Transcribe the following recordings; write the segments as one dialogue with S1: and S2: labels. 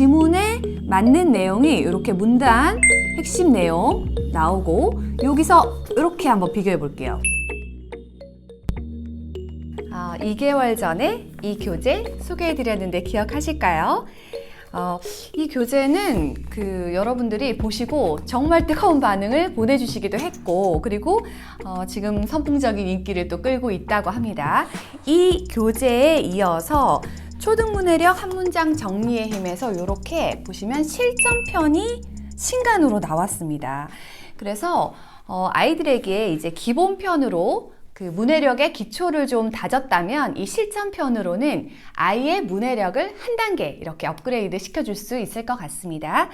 S1: 지문에 맞는 내용이 이렇게 문단 핵심 내용 나오고 여기서 이렇게 한번 비교해 볼게요. 2개월 전에 이 교재 소개해 드렸는데 기억하실까요? 이 교재는 여러분들이 보시고 정말 뜨거운 반응을 보내주시기도 했고, 그리고 지금 선풍적인 인기를 또 끌고 있다고 합니다. 이 교재에 이어서 초등문해력 한 문장 정리의 힘에서 이렇게 보시면 실전편이 신간으로 나왔습니다. 그래서 아이들에게 이제 기본편으로 문해력의 기초를 좀 다졌다면 이 실전편으로는 아이의 문해력을 한 단계 이렇게 업그레이드 시켜줄 수 있을 것 같습니다.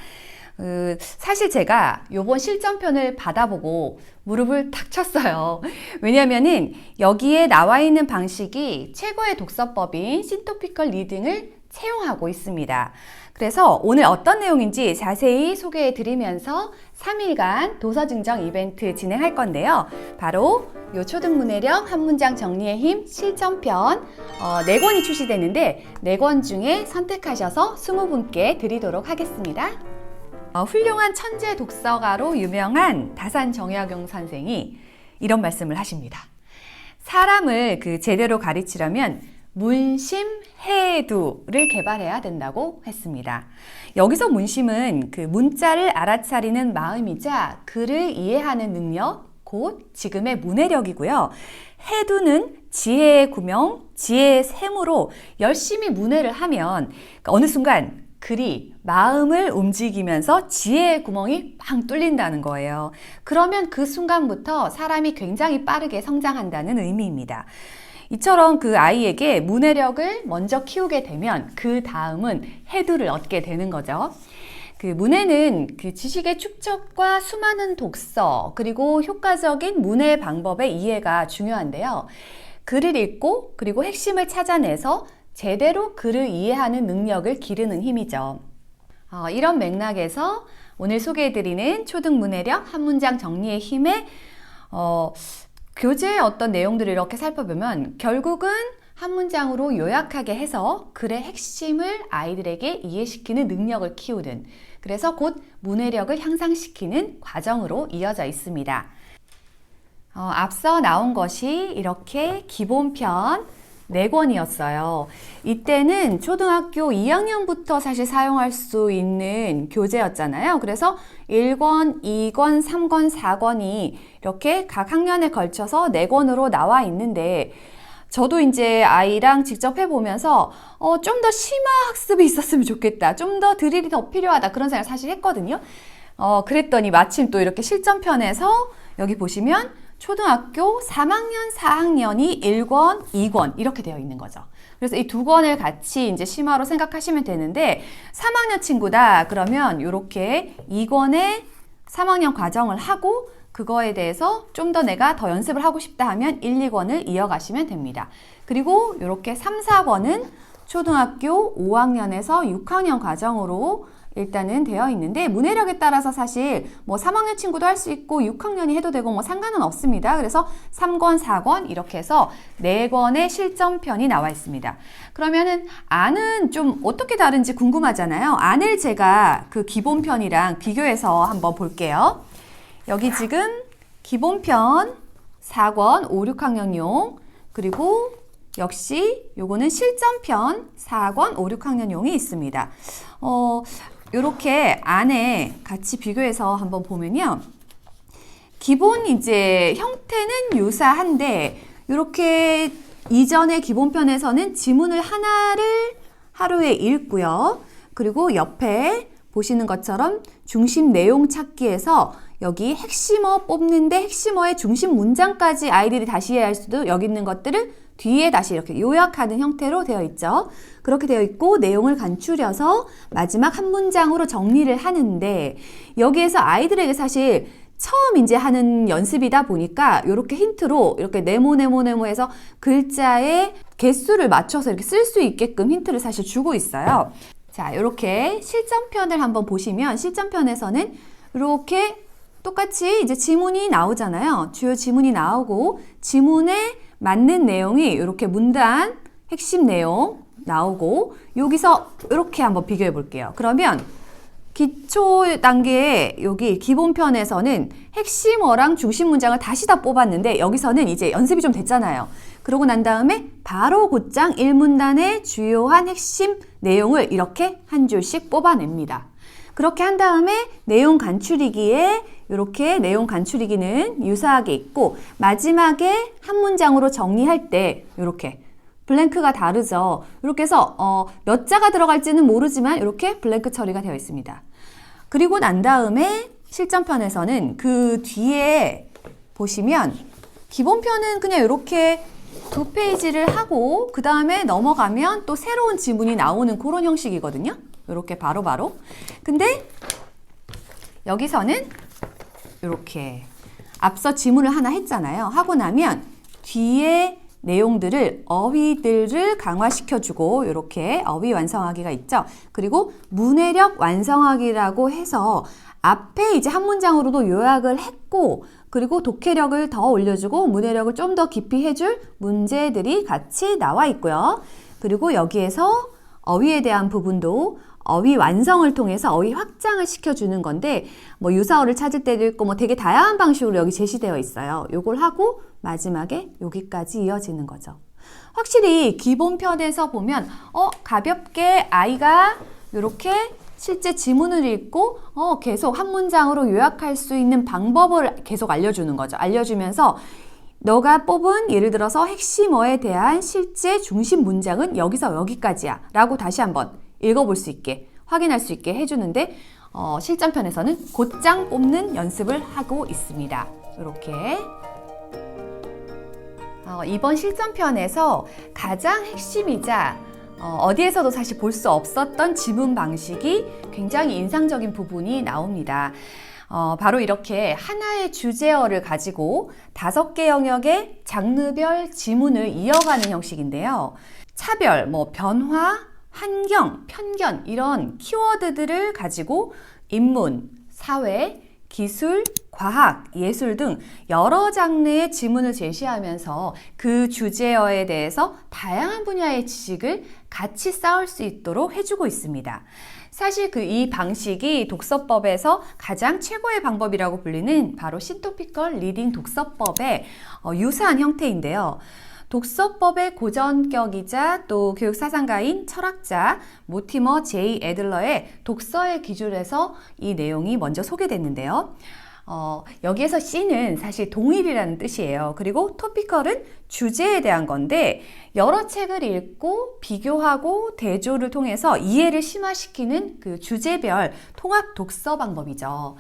S1: 사실 제가 요번 실전편을 받아보고 무릎을 탁 쳤어요. 왜냐면은 여기에 나와 있는 방식이 최고의 독서법인 신토피컬 리딩을 채용하고 있습니다. 그래서 오늘 어떤 내용인지 자세히 소개해 드리면서 3일간 도서증정 이벤트 진행할 건데요. 바로 요 초등문해력 한 문장 정리의 힘 실전편 4권이 출시되는데 4권 중에 선택하셔서 20분께 드리도록 하겠습니다. 훌륭한 천재 독서가로 유명한 다산 정약용 선생이 이런 말씀을 하십니다. 사람을 제대로 가르치려면 문심해두를 개발해야 된다고 했습니다. 여기서 문심은 문자를 알아차리는 마음이자 글을 이해하는 능력, 곧 지금의 문해력이고요. 해두는 지혜의 구명, 지혜의 샘으로 열심히 문해를 하면 어느 순간 글이 마음을 움직이면서 지혜의 구멍이 팡 뚫린다는 거예요. 그러면 그 순간부터 사람이 굉장히 빠르게 성장한다는 의미입니다. 이처럼 아이에게 문해력을 먼저 키우게 되면 그 다음은 해두를 얻게 되는 거죠. 문해는 지식의 축적과 수많은 독서, 그리고 효과적인 문해 방법의 이해가 중요한데요. 글을 읽고 그리고 핵심을 찾아내서 제대로 글을 이해하는 능력을 기르는 힘이죠. 이런 맥락에서 오늘 소개해드리는 초등문해력 한 문장 정리의 힘에 교재의 어떤 내용들을 이렇게 살펴보면 결국은 한 문장으로 요약하게 해서 글의 핵심을 아이들에게 이해시키는 능력을 키우는, 그래서 곧 문해력을 향상시키는 과정으로 이어져 있습니다. 앞서 나온 것이 이렇게 기본편 4권이었어요. 이때는 초등학교 2학년부터 사실 사용할 수 있는 교재였잖아요. 그래서 1권, 2권, 3권, 4권이 이렇게 각 학년에 걸쳐서 4권으로 나와 있는데 저도 이제 아이랑 직접 해보면서 좀 더 심화 학습이 있었으면 좋겠다. 좀 더 드릴이 더 필요하다. 그런 생각을 사실 했거든요. 그랬더니 마침 또 이렇게 실전편에서 여기 보시면 초등학교 3학년, 4학년이 1권, 2권 이렇게 되어 있는 거죠. 그래서 이 2권을 같이 이제 심화로 생각하시면 되는데 3학년 친구다 그러면 이렇게 2권의 3학년 과정을 하고 그거에 대해서 좀 더 내가 더 연습을 하고 싶다 하면 1, 2권을 이어가시면 됩니다. 그리고 이렇게 3, 4권은 초등학교 5학년에서 6학년 과정으로 일단은 되어 있는데 문해력에 따라서 사실 3학년 친구도 할 수 있고 6학년이 해도 되고 상관은 없습니다. 그래서 3권, 4권 이렇게 해서 4권의 실전편이 나와 있습니다. 그러면은 안은 좀 어떻게 다른지 궁금하잖아요. 안을 제가 기본편이랑 비교해서 한번 볼게요. 여기 지금 기본편 4권 5, 6학년용 그리고 역시 요거는 실전편 4권 5, 6학년용이 있습니다. 요렇게 안에 같이 비교해서 한번 보면요. 기본 이제 형태는 유사한데 요렇게 이전의 기본편에서는 지문을 하나를 하루에 읽고요. 그리고 옆에 보시는 것처럼 중심 내용 찾기에서 여기 핵심어 뽑는데 핵심어의 중심 문장까지 아이들이 다시 이해할 수도 여기 있는 것들을 뒤에 다시 이렇게 요약하는 형태로 되어 있죠. 그렇게 되어 있고 내용을 간추려서 마지막 한 문장으로 정리를 하는데 여기에서 아이들에게 사실 처음 이제 하는 연습이다 보니까 이렇게 힌트로 이렇게 네모해서 글자의 개수를 맞춰서 이렇게 쓸 수 있게끔 힌트를 사실 주고 있어요. 자, 이렇게 실전편을 한번 보시면 실전편에서는 이렇게 똑같이 이제 지문이 나오잖아요. 주요 지문이 나오고 지문에 맞는 내용이 이렇게 문단 핵심 내용 나오고 여기서 이렇게 한번 비교해 볼게요. 그러면 기초 단계에 여기 기본편에서는 핵심어랑 중심 문장을 다시 다 뽑았는데 여기서는 이제 연습이 좀 됐잖아요. 그러고 난 다음에 바로 곧장 1문단의 주요한 핵심 내용을 이렇게 한 줄씩 뽑아냅니다. 그렇게 한 다음에 내용 간추리기에 이렇게 내용 간추리기는 유사하게 있고 마지막에 한 문장으로 정리할 때 이렇게 블랭크가 다르죠. 이렇게 해서 몇 자가 들어갈지는 모르지만 이렇게 블랭크 처리가 되어 있습니다. 그리고 난 다음에 실전편에서는 그 뒤에 보시면 기본편은 그냥 이렇게 2페이지를 하고 그 다음에 넘어가면 또 새로운 지문이 나오는 그런 형식이거든요. 이렇게 바로바로. 근데 여기서는 이렇게 앞서 지문을 하나 했잖아요. 하고 나면 뒤에 내용들을 어휘들을 강화시켜주고 이렇게 어휘 완성하기가 있죠. 그리고 문해력 완성하기라고 해서 앞에 이제 한 문장으로도 요약을 했고 그리고 독해력을 더 올려주고 문해력을 좀 더 깊이 해줄 문제들이 같이 나와 있고요. 그리고 여기에서 어휘에 대한 부분도 어휘 완성을 통해서 어휘 확장을 시켜주는 건데 뭐 유사어를 찾을 때도 있고 뭐 되게 다양한 방식으로 여기 제시되어 있어요. 요걸 하고 마지막에 여기까지 이어지는 거죠. 확실히 기본편에서 보면 가볍게 아이가 이렇게 실제 지문을 읽고 계속 한 문장으로 요약할 수 있는 방법을 계속 알려주는 거죠. 알려주면서 너가 뽑은 예를 들어서 핵심어에 대한 실제 중심 문장은 여기서 여기까지야 라고 다시 한번 읽어볼 수 있게 확인할 수 있게 해주는데 실전편에서는 곧장 뽑는 연습을 하고 있습니다. 이렇게 이번 실전편에서 가장 핵심이자 어디에서도 사실 볼 수 없었던 지문 방식이 굉장히 인상적인 부분이 나옵니다. 바로 이렇게 하나의 주제어를 가지고 5개 영역의 장르별 지문을 이어가는 형식인데요. 차별, 변화, 환경, 편견 이런 키워드들을 가지고 인문, 사회, 기술, 과학, 예술 등 여러 장르의 지문을 제시하면서 그 주제어에 대해서 다양한 분야의 지식을 같이 쌓을 수 있도록 해주고 있습니다. 사실 이 방식이 독서법에서 가장 최고의 방법이라고 불리는 바로 신토피컬 리딩 독서법의 유사한 형태인데요. 독서법의 고전격이자 또 교육사상가인 철학자 모티머 제이 애들러의 독서의 기준에서 이 내용이 먼저 소개됐는데요. 여기에서 C는 사실 동일이라는 뜻이에요. 그리고 토피컬은 주제에 대한 건데 여러 책을 읽고 비교하고 대조를 통해서 이해를 심화시키는 그 주제별 통합 독서 방법이죠.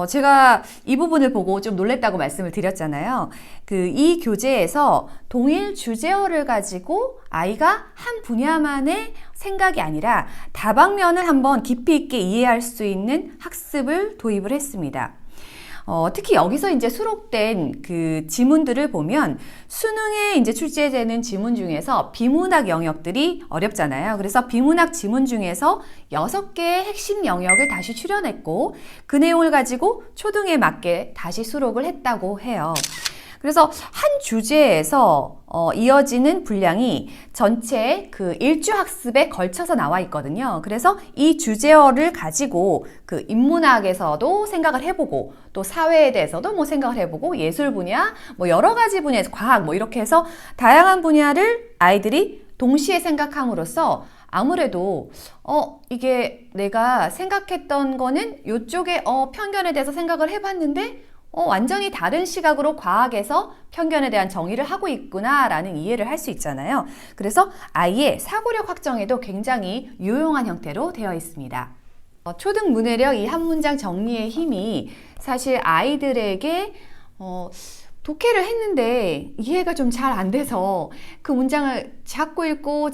S1: 제가 이 부분을 보고 좀 놀랬다고 말씀을 드렸잖아요. 이 교재에서 동일 주제어를 가지고 아이가 한 분야만의 생각이 아니라 다방면을 한번 깊이 있게 이해할 수 있는 학습을 도입을 했습니다. 특히 여기서 이제 수록된 그 지문들을 보면 수능에 이제 출제되는 지문 중에서 비문학 영역들이 어렵잖아요. 그래서 비문학 지문 중에서 6개의 핵심 영역을 다시 추려냈고 그 내용을 가지고 초등에 맞게 다시 수록을 했다고 해요. 그래서 한 주제에서 이어지는 분량이 전체 그 일주학습에 걸쳐서 나와 있거든요. 그래서 이 주제어를 가지고 그 인문학에서도 생각을 해보고 또 사회에 대해서도 뭐 생각을 해보고 예술 분야, 뭐 여러 가지 분야에서 과학 뭐 이렇게 해서 다양한 분야를 아이들이 동시에 생각함으로써 아무래도 이게 내가 생각했던 거는 이쪽에 편견에 대해서 생각을 해봤는데 완전히 다른 시각으로 과학에서 편견에 대한 정의를 하고 있구나 라는 이해를 할 수 있잖아요. 그래서 아이의 사고력 확정에도 굉장히 유용한 형태로 되어 있습니다. 초등 문해력 이 한 문장 정리의 힘이 사실 아이들에게 독해를 했는데 이해가 좀 잘 안 돼서 그 문장을 자꾸 읽고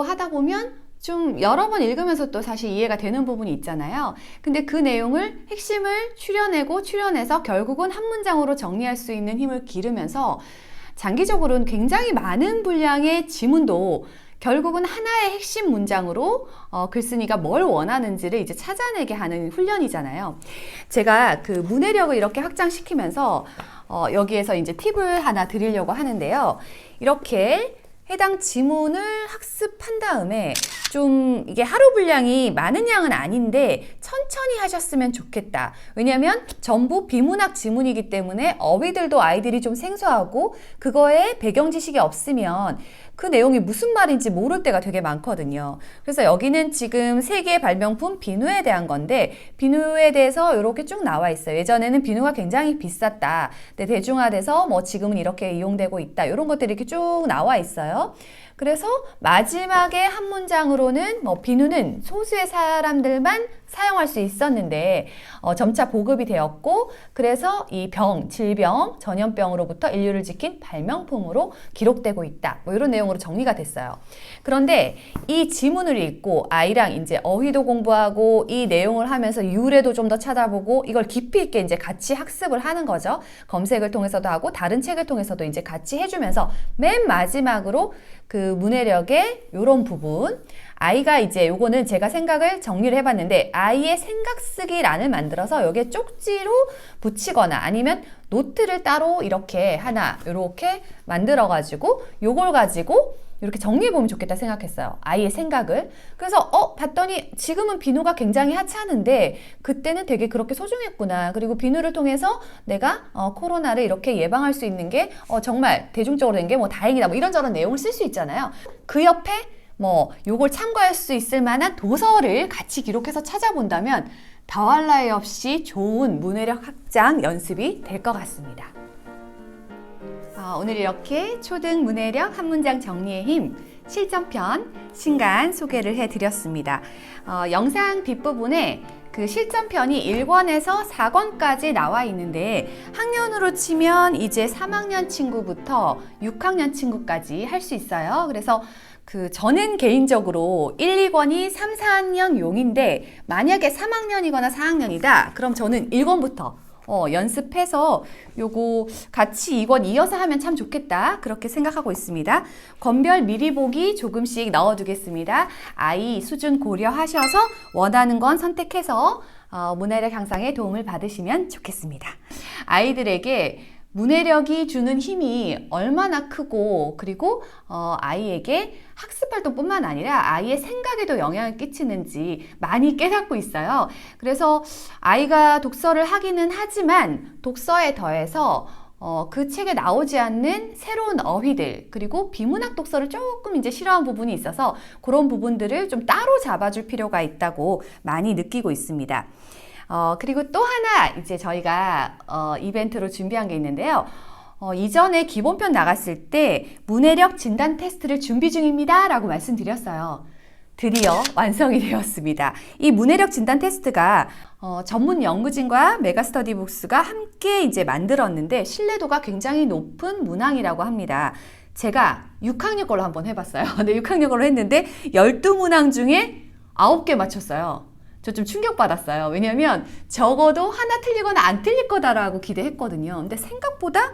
S1: 하다 보면 좀 여러 번 읽으면서 또 사실 이해가 되는 부분이 있잖아요. 근데 그 내용을 핵심을 추려내서 결국은 한 문장으로 정리할 수 있는 힘을 기르면서 장기적으로는 굉장히 많은 분량의 지문도 결국은 하나의 핵심 문장으로 글쓴이가 뭘 원하는지를 이제 찾아내게 하는 훈련이잖아요. 제가 그 문해력을 이렇게 확장시키면서 여기에서 이제 팁을 하나 드리려고 하는데요. 이렇게 해당 지문을 학습한 다음에 좀 이게 하루 분량이 많은 양은 아닌데 천천히 하셨으면 좋겠다. 왜냐하면 전부 비문학 지문이기 때문에 어휘들도 아이들이 좀 생소하고 그거에 배경 지식이 없으면 그 내용이 무슨 말인지 모를 때가 되게 많거든요. 그래서 여기는 지금 세계 발명품 비누에 대한 건데 비누에 대해서 이렇게 쭉 나와 있어요. 예전에는 비누가 굉장히 비쌌다. 근데 대중화돼서 뭐 지금은 이렇게 이용되고 있다. 이런 것들이 이렇게 쭉 나와 있어요. 그래서 마지막에 한 문장으로는 뭐 비누는 소수의 사람들만 사용할 수 있었는데 점차 보급이 되었고 그래서 이 질병, 전염병으로부터 인류를 지킨 발명품으로 기록되고 있다. 뭐 이런 내용으로 정리가 됐어요. 그런데 이 지문을 읽고 아이랑 이제 어휘도 공부하고 이 내용을 하면서 유래도 좀 더 찾아보고 이걸 깊이 있게 이제 같이 학습을 하는 거죠. 검색을 통해서도 하고 다른 책을 통해서도 이제 같이 해주면서 맨 마지막으로 그 문해력의 이런 부분 아이가 이제 요거는 제가 생각을 정리를 해봤는데 아이의 생각 쓰기란을 만들어서 여기에 쪽지로 붙이거나 아니면 노트를 따로 이렇게 하나 이렇게 만들어 가지고 요걸 가지고 이렇게 정리해 보면 좋겠다 생각했어요. 아이의 생각을. 그래서 봤더니 지금은 비누가 굉장히 하찮은데 그때는 되게 그렇게 소중했구나. 그리고 비누를 통해서 내가 코로나를 이렇게 예방할 수 있는 게 정말 대중적으로 된 게 뭐 다행이다. 뭐 이런저런 내용을 쓸 수 있잖아요. 그 옆에 뭐 요걸 참고할 수 있을 만한 도서를 같이 기록해서 찾아본다면 더할 나위 없이 좋은 문해력 확장 연습이 될 것 같습니다. 오늘 이렇게 초등 문해력 한 문장 정리의 힘 실전편 신간 소개를 해드렸습니다. 영상 뒷부분에 그 실전편이 1권에서 4권까지 나와 있는데 학년으로 치면 이제 3학년 친구부터 6학년 친구까지 할 수 있어요. 그래서 저는 개인적으로 1, 2권이 3, 4학년 용인데 만약에 3학년이거나 4학년이다. 그럼 저는 1권부터 연습해서 요거 같이 2권 이어서 하면 참 좋겠다. 그렇게 생각하고 있습니다. 권별 미리 보기 조금씩 넣어두겠습니다. 아이 수준 고려하셔서 원하는 건 선택해서 문해력 향상에 도움을 받으시면 좋겠습니다. 아이들에게 문해력이 주는 힘이 얼마나 크고 그리고 아이에게 학습활동뿐만 아니라 아이의 생각에도 영향을 끼치는지 많이 깨닫고 있어요. 그래서 아이가 독서를 하기는 하지만 독서에 더해서 그 책에 나오지 않는 새로운 어휘들 그리고 비문학 독서를 조금 이제 싫어하는 부분이 있어서 그런 부분들을 좀 따로 잡아줄 필요가 있다고 많이 느끼고 있습니다. 그리고 또 하나 이제 저희가 이벤트로 준비한 게 있는데요. 이전에 기본편 나갔을 때 문해력 진단 테스트를 준비 중입니다 라고 말씀드렸어요. 드디어 완성이 되었습니다. 이 문해력 진단 테스트가 전문 연구진과 메가스터디북스가 함께 이제 만들었는데 신뢰도가 굉장히 높은 문항이라고 합니다. 제가 6학년 걸로 한번 해봤어요. 근데 6학년 걸로 했는데 12문항 중에 9개 맞췄어요. 저 좀 충격받았어요. 왜냐면 적어도 하나 틀리거나 안 틀릴 거다라고 기대했거든요. 근데 생각보다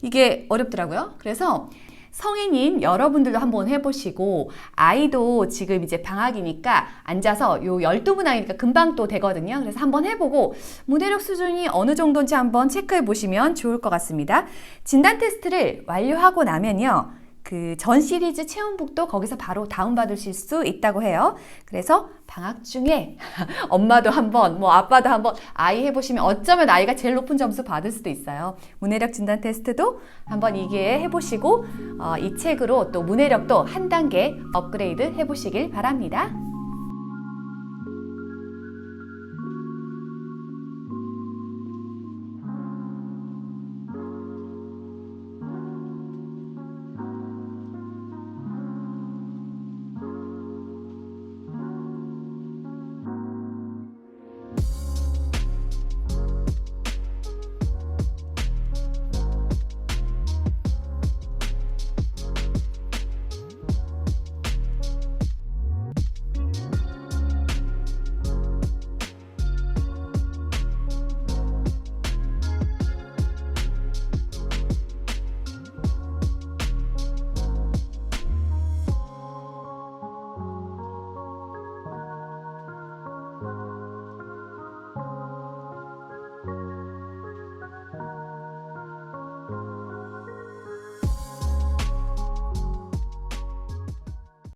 S1: 이게 어렵더라고요. 그래서 성인인 여러분들도 한번 해보시고 아이도 지금 이제 방학이니까 앉아서 요 12문항이니까 금방 또 되거든요. 그래서 한번 해보고 문해력 수준이 어느 정도인지 한번 체크해 보시면 좋을 것 같습니다. 진단 테스트를 완료하고 나면요. 그 전 시리즈 체험북도 거기서 바로 다운받으실 수 있다고 해요. 그래서 방학 중에 엄마도 한번 뭐 아빠도 한번 아이 해보시면 어쩌면 아이가 제일 높은 점수 받을 수도 있어요. 문해력 진단 테스트도 한번 이게 해보시고 이 책으로 또 문해력도 한 단계 업그레이드 해보시길 바랍니다.